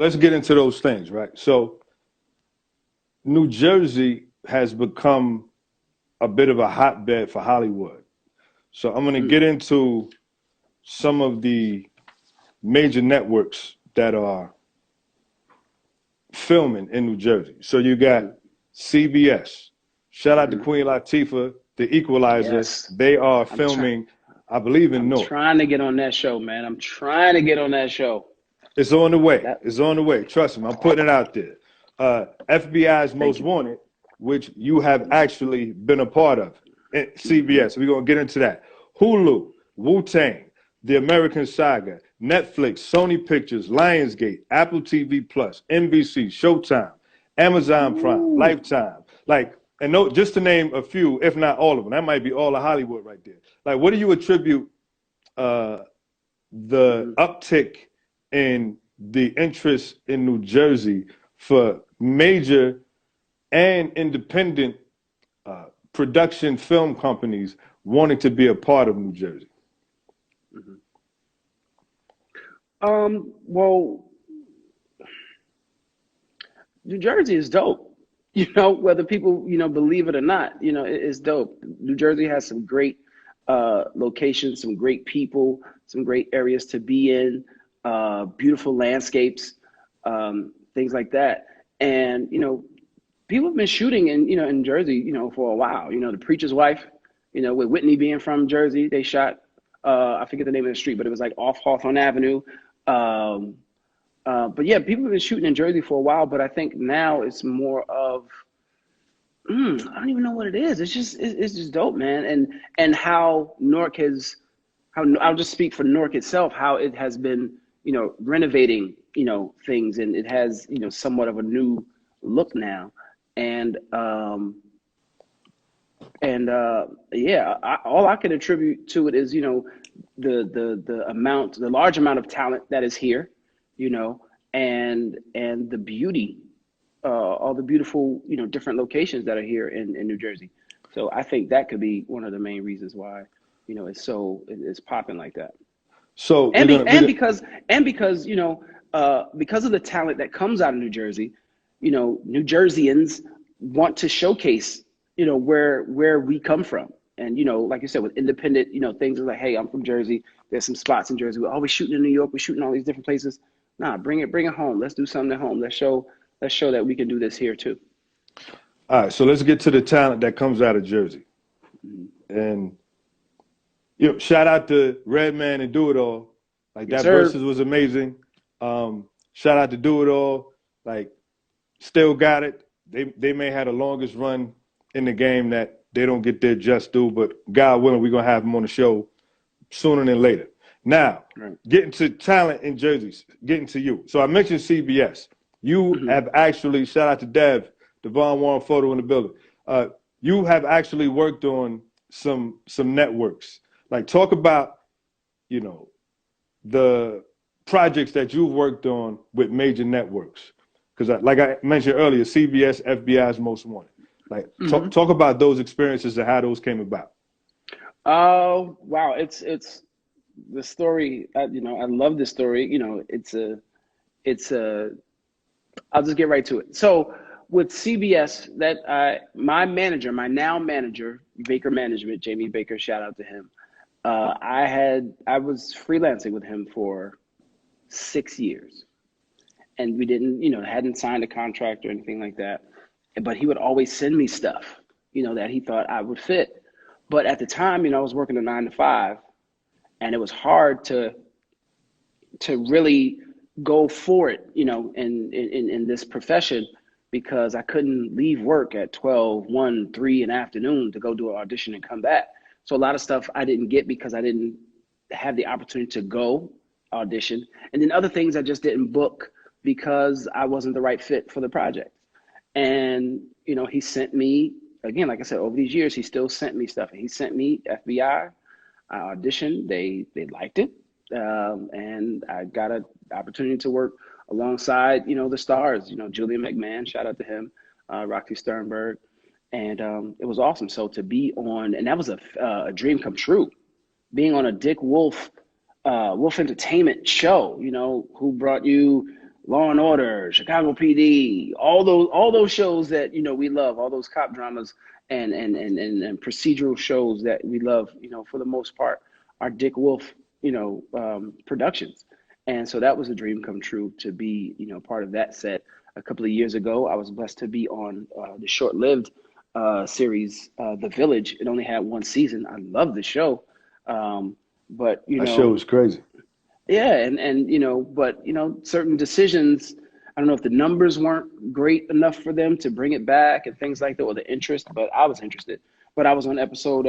let's get into those things, right? So New Jersey has become a bit of a hotbed for Hollywood. So I'm going to get Mm, into some of the major networks that are filming in New Jersey. So you got mm, CBS. Shout out to mm. Queen Latifah, The Equalizer. Yes, They are I'm trying. filming, I believe, in I'm North. trying to get on that show, man. I'm trying to get on that show. It's on the way. That. It's on the way. Trust me, I'm putting it out there. FBI's Thank Most you. Wanted, which you have actually been a part of. Hmm. CBS. We're gonna get into that. Hulu, Wu Tang, The American Saga, Netflix, Sony Pictures, Lionsgate, Apple TV Plus, NBC, Showtime, Amazon Prime, Ooh. Lifetime. Like, and no, just to name a few, if not all of them. That might be all of Hollywood right there. Like, what do you attribute uh, the Hmm. uptick in the interest in New Jersey for major and independent production film companies wanting to be a part of New Jersey? Hmm. Well, New Jersey is dope. Whether people, believe it or not, it's dope. New Jersey has some great locations, some great people, some great areas to be in, beautiful landscapes, things like that. And, people have been shooting in Jersey, for a while. The Preacher's Wife, with Whitney being from Jersey, they shot, I forget the name of the street, but it was like off Hawthorne Avenue. Um, but yeah, people have been shooting in Jersey for a while, but I think now it's more of I don't even know what it is. It's just dope, man. And how Newark has how I'll just speak for Newark itself, how it has been, renovating, things, and it has, somewhat of a new look now. And yeah, all I can attribute to it is, the large amount of talent that is here, you know, and the beauty, all the beautiful, different locations that are here in New Jersey. So I think that could be one of the main reasons why, it's popping like that. So And we're be gonna we're gonna and because because of the talent that comes out of New Jersey, New Jerseyans want to showcase, where we come from. And like you said, with independent, things are like, hey, I'm from Jersey. There's some spots in Jersey. We're always shooting in New York. We're shooting all these different places. Nah, bring it home. Let's do something at home. Let's show that we can do this here too. all right. So let's get to the talent that comes out of Jersey. Mhm. And shout out to Redman and Do It All. Like Yes, that sir. verses was amazing. Shout out to Do It All. Like still got it. They may have the longest run in the game that they don't get their just due, but God willing, we're gonna have them on the show sooner than later. Now, Right. getting to talent in Jersey, getting to you. So I mentioned CBS. You Mhm. have actually, shout out to Devon Warren Photo in the building. Uh, you have actually worked on some networks. Like talk about, you know, the projects that you've worked on with major networks. Because like I mentioned earlier, CBS, FBI's Most Wanted. Like talk, Mhm. talk about those experiences and how those came about. Oh, wow. It's the story. I love this story. It's a. I'll just get right to it. So with CBS, my manager, my now manager, Baker Management, Jamie Baker, shout out to him. I was freelancing with him for 6 years, and we didn't, hadn't signed a contract or anything like that. But he would always send me stuff, that he thought I would fit. But at the time, I was working a 9 to 5, and it was hard to really go for it, in this profession, because I couldn't leave work at 12, 1, 3 in the afternoon to go do an audition and come back. So a lot of stuff I didn't get because I didn't have the opportunity to go audition. And then other things I just didn't book because I wasn't the right fit for the project. And, he sent me, again, like I said, over these years, he still sent me stuff. He sent me FBI. I auditioned. They liked it, and I got an opportunity to work alongside, the stars. Julian McMahon, shout out to him, Roxy Sternberg, and it was awesome. So to be on, and that was a dream come true, being on a Dick Wolf, Wolf Entertainment show. Who brought you Law and Order, Chicago PD, all those shows that we love, all those cop dramas and procedural shows that we love, for the most part, are Dick Wolf, productions. And so that was a dream come true to be, part of that set. A couple of years ago, I was blessed to be on the short-lived series, The Village. It only had one season. I love the show, but that show was crazy. Yeah, but certain decisions. I don't know if the numbers weren't great enough for them to bring it back and things like that, or the interest. But I was interested. But I was on episode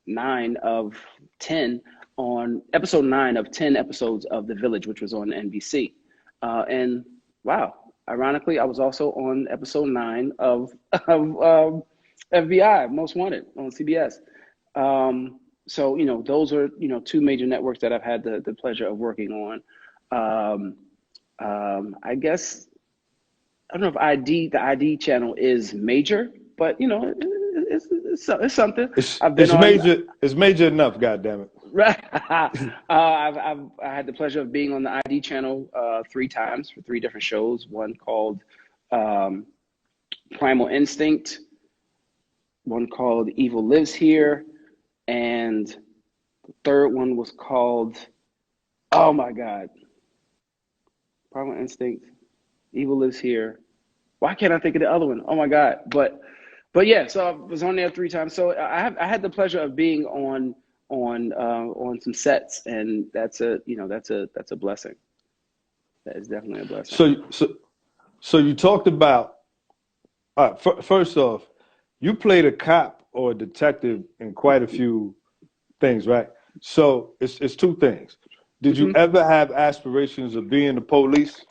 9 of 10 episodes of The Village, which was on NBC. And wow, ironically, I was also on episode 9 of FBI, Most Wanted, on CBS. So, those are, 2 major networks that I've had the pleasure of working on. I guess, I don't know if the ID channel is major, but, it's something. It's major enough, goddammit. Right. I had the pleasure of being on the ID channel 3 times for 3 different shows. One called Primal Instinct, one called Evil Lives Here, and the third one was called, oh my God, Primal Instinct, Evil Lives Here. Why can't I think of the other one? Oh my God. But yeah, so I was on there 3 times. So I had the pleasure of being on some sets, and that's a blessing. That is definitely a blessing. So you talked about, first off, you played a cop or a detective in quite a few things, right? So it's 2 things. Did you ever have aspirations of being the police?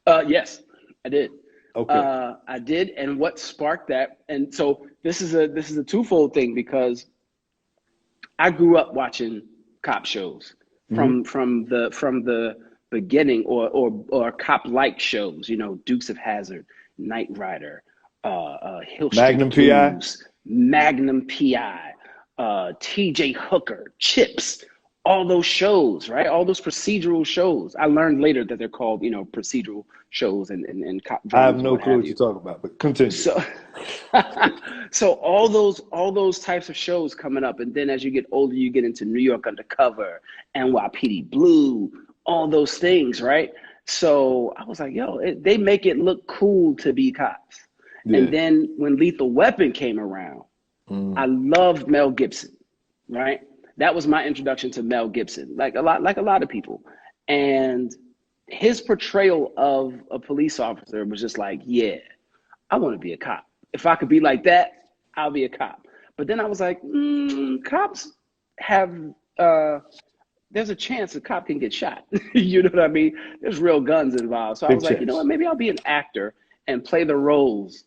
Yes, I did. Okay. I did, and what sparked that? And so this is a twofold thing, because I grew up watching cop shows from the beginning, or cop-like shows. Dukes of Hazzard, Knight Rider, Hill Magnum Street PI, Blues, Magnum PI, T.J. Hooker, Chips. All those shows, right? All those procedural shows. I learned later that they're called, procedural shows and cop dramas. I have no clue what you're talking about, but continue. So all those types of shows coming up, and then as you get older, you get into New York Undercover, NYPD Blue, all those things, right? So I was like, yo, they make it look cool to be cops. Yeah. And then when Lethal Weapon came around, I loved Mel Gibson, right? That was my introduction to Mel Gibson, like a lot of people. And his portrayal of a police officer was just like, yeah, I want to be a cop. If I could be like that, I'll be a cop. But then I was like, cops have, there's a chance a cop can get shot. You know what I mean? There's real guns involved. So I was like, you know what, maybe I'll be an actor and play the roles,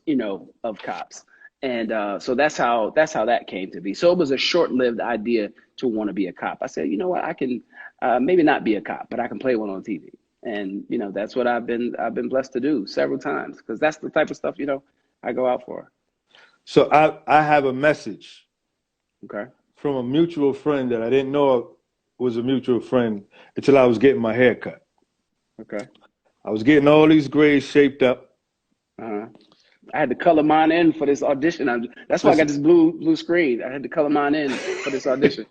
of cops. And so that's how that came to be. So it was a short-lived idea to want to be a cop. I said, you know what, I can maybe not be a cop, but I can play one on TV. And that's what I've been blessed to do several times, because that's the type of stuff I go out for. So I have a message, okay, from a mutual friend that I didn't know was a mutual friend until I was getting my hair cut. Okay, I was getting all these grades shaped up. I had to color mine in for this audition. That's why I got this blue screen. I had to color mine in for this audition.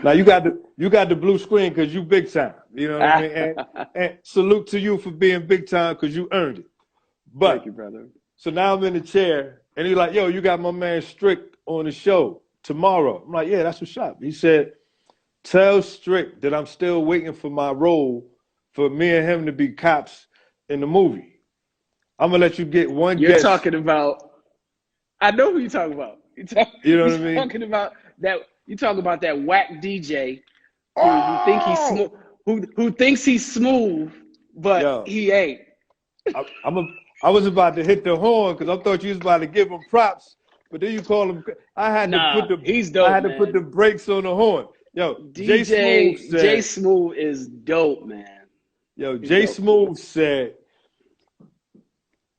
Now you got the blue screen because you big time. You know what I mean? And salute to you for being big time, because you earned it. But thank you, brother. So now I'm in the chair, and he's like, yo, you got my man Strick on the show tomorrow. I'm like, yeah, that's what's up. He said, tell Strick that I'm still waiting for my role for me and him to be cops in the movie. I'm going to let you get one guess. You're talking about, I know who you're talking about. You know what I mean? Talking about that, you talking about that whack DJ who thinks he's smooth, but he ain't. I was about to hit the horn because I thought you was about to give him props, but then you call him. I had to put the brakes on the horn. Yo, Jay Smooth is dope, man. Yo, Jay Smooth said,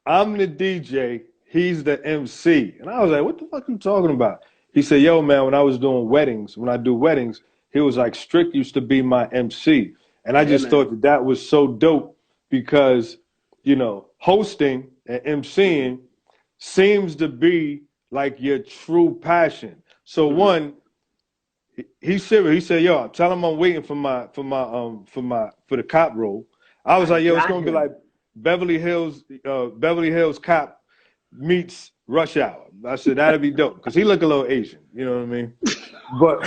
I'm the DJ, he's the MC. And I was like, what the fuck are you talking about? He said, yo, man, when I do weddings, he was like, Strick used to be my MC. And I Yeah, just man. thought that that was so dope because, you know, hosting and Mm-hmm. emceeing seems to be like your true passion. So Mm-hmm. one, he's serious. He said, "Yo, tell him I'm waiting for the cop role." I was I like, "Yo, it's got gonna be like him. Beverly Hills Cop meets Rush Hour." I said that'd be dope because he look a little Asian. You know what I mean? But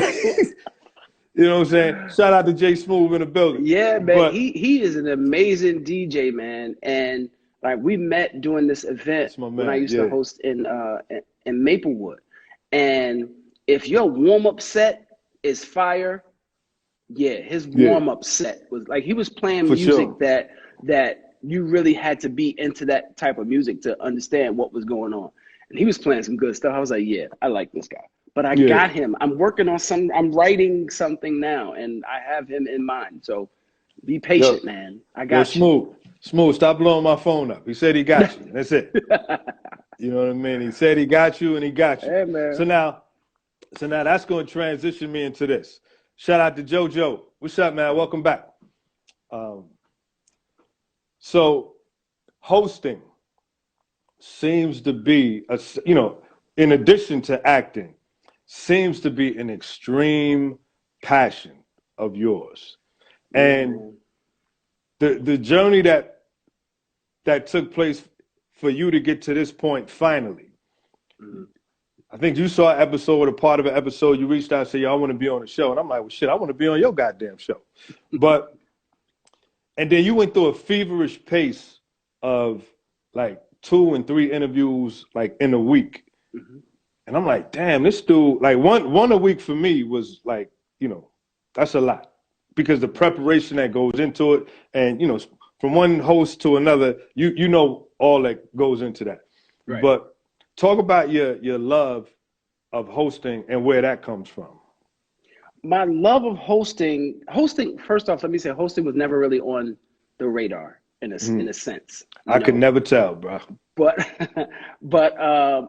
you know what I'm saying? Shout out to Jay Smooth in the building. Yeah, man. But He is an amazing DJ, man. And like we met doing this event that's my when I man. used to Yeah, host in Maplewood. And if your warm up set is fire, yeah, his yeah, warm up set was like he was playing for music sure. that you really had to be into that type of music to understand what was going on. And he was playing some good stuff. I was like, yeah, I like this guy. But I Yeah, got him. I'm working on some. I'm writing something now, and I have him in mind. So be yo, patient, man. I yo, got you. Smooth, stop blowing my phone up. He said he got you. That's it. You know what I mean? He said he got you, and he got you. Hey, So man. now So now that's going to transition me into this. Shout out to JoJo. What's up, man? Welcome back. Um, so hosting seems to be in addition to acting, seems to be an extreme passion of yours. Yeah, And man. the journey that took place for you to get to this point finally. Mhm. I think you saw an episode, a part of an episode, you reached out and said, "Yo, I want to be on the show." And I'm like, "Well, shit, I want to be on your goddamn show." But and then you went through a feverish pace of like 2 and 3 interviews like in a week. Mhm. And I'm like, damn, this dude, like one a week for me was like, that's a lot. Because the Right. preparation that goes into it, and from one host to another, you know all that goes into that. Right. But talk about your love of hosting and where that comes from. My love of hosting, first off, let me say hosting was never really on the radar in a sense, you I could know. never tell, bro. But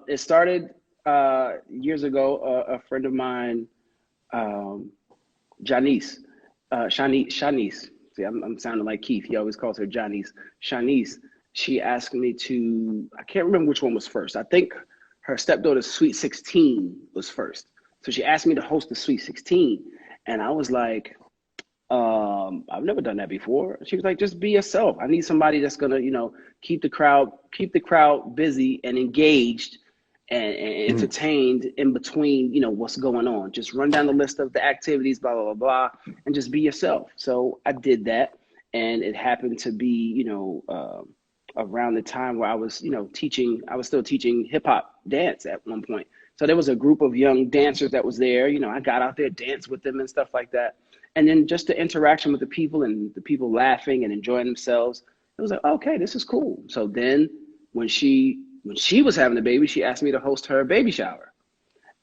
it started years ago. A friend of mine, um, Janice, Shanice. See, I'm sounding like Keith. He always calls her Janice. Shanice. She asked me to. I can't remember which one was first. I think her stepdaughter's Sweet 16 was first. So she asked me to host the Sweet 16, and I was like, I've never done that before. She was like, just be yourself. I need somebody that's gonna, keep the crowd busy and engaged and Mm. entertained in between, what's going on. Just run down the list of the activities, blah, blah, blah, blah, and just be yourself. So I did that. And it happened to be, around the time where I was, teaching, I was still teaching hip hop dance at one point. So there was a group of young dancers that was there. I got out there, danced with them and stuff like that. And then just the interaction with the people and the people laughing and enjoying themselves, it was like, okay, this is cool. So then when she was having a baby, she asked me to host her baby shower.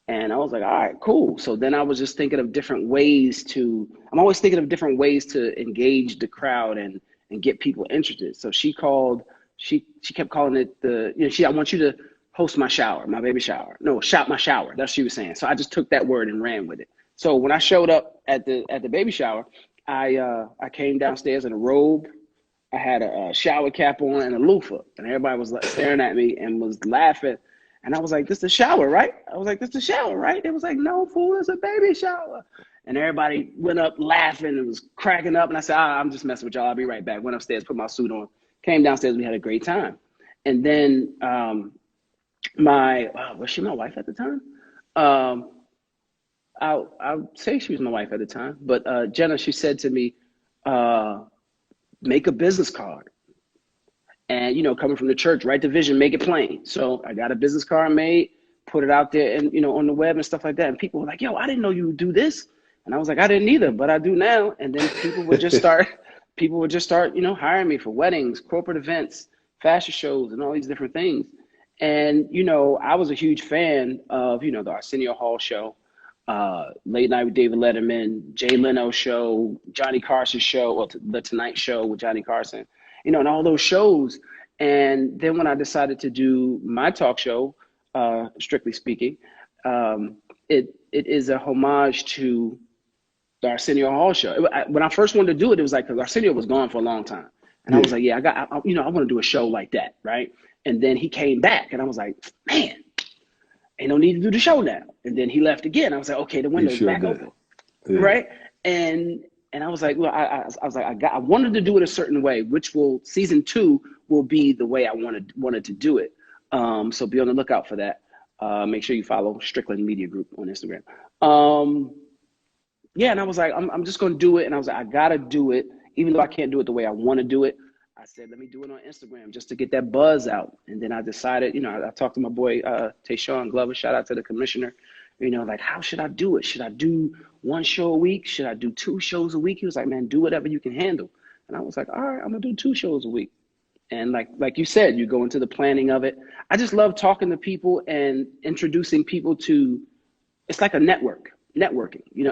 And I was like, all right, cool. So then I was just thinking of different ways I'm always thinking of different ways to engage the crowd and get people interested. So she kept calling it I want you to host my shower, my baby shower. No, shop my shower. That's what she was saying. So I just took that word and ran with it. So when I showed up at the baby shower, I came downstairs in a robe. I had a shower cap on and a loofah, and everybody was like staring at me and was laughing. And I was like, "This is the shower, right?" I was like, "This is the shower, right?" It was like, "No, fool, it's a baby shower." And everybody went up laughing and was cracking up. And I said, "I'm just messing with y'all. I'll be right back." Went upstairs, put my suit on, came downstairs. We had a great time. And then was she my wife at the time? Um, I'll say she was my wife at the time, but Jenna, she said to me, uh, "Make a business card." And coming from the church, write the vision, make it plain. So I got a business card made, put it out there, and on the web and stuff like that. And people were like, "Yo, I didn't know you would do this," and I was like, "I didn't either, but I do now." And then people would just start, hiring me for weddings, corporate events, fashion shows, and all these different things. And I was a huge fan of the Arsenio Hall show, Late Night with David Letterman, Jay Leno show, Johnny Carson show, or the Tonight Show with Johnny Carson, and all those shows. And then when I decided to do my talk show, strictly speaking, um, it is a homage to the Arsenio Hall show. When I first wanted to do it, it was like, because Arsenio was gone for a long time. And I was Yeah. like, yeah, I want to do a show like that, right? And then he came back, and I was like, man, ain't no need to do the show now. And then he left again. I was like, okay, the He window's sure back did. open, Yeah. right? And I was like, well, I was like, I wanted to do it a certain way, which season 2 will be the way I wanted to do it. So be on the lookout for that. Make sure you follow Strickland Media Group on Instagram. Yeah, and I was like, I'm just going to do it. And I was like, I got to do it. Even though I can't do it the way I want to do it, I said, let me do it on Instagram just to get that buzz out. And then I decided, I talked to my boy, Tayshawn Glover, shout out to the commissioner, like, how should I do it? Should I do 1 show a week? Should I do 2 shows a week? He was like, man, do whatever you can handle. And I was like, all right, I'm going to do 2 shows a week. And like you said, you go into the planning of it. I just love talking to people and introducing people to, it's like a networking,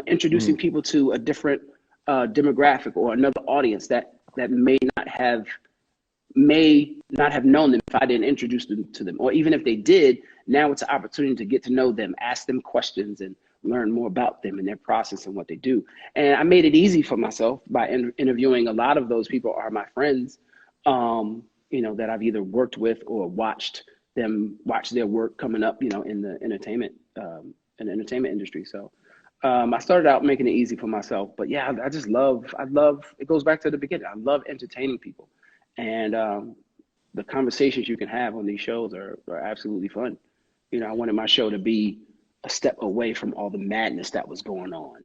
introducing people to a different demographic or another audience that may not have known them if I didn't introduce them to them. Or even if they did, now it's an opportunity to get to know them, ask them questions, and learn more about them and their process and what they do. And I made it easy for myself by interviewing a lot of those people are my friends, that I've either worked with or watch their work coming up, in the entertainment industry. So I started out making it easy for myself, but yeah, I love, it goes back to the beginning. I love entertaining people, and the conversations you can have on these shows are absolutely fun. I wanted my show to be a step away from all the madness that was going on.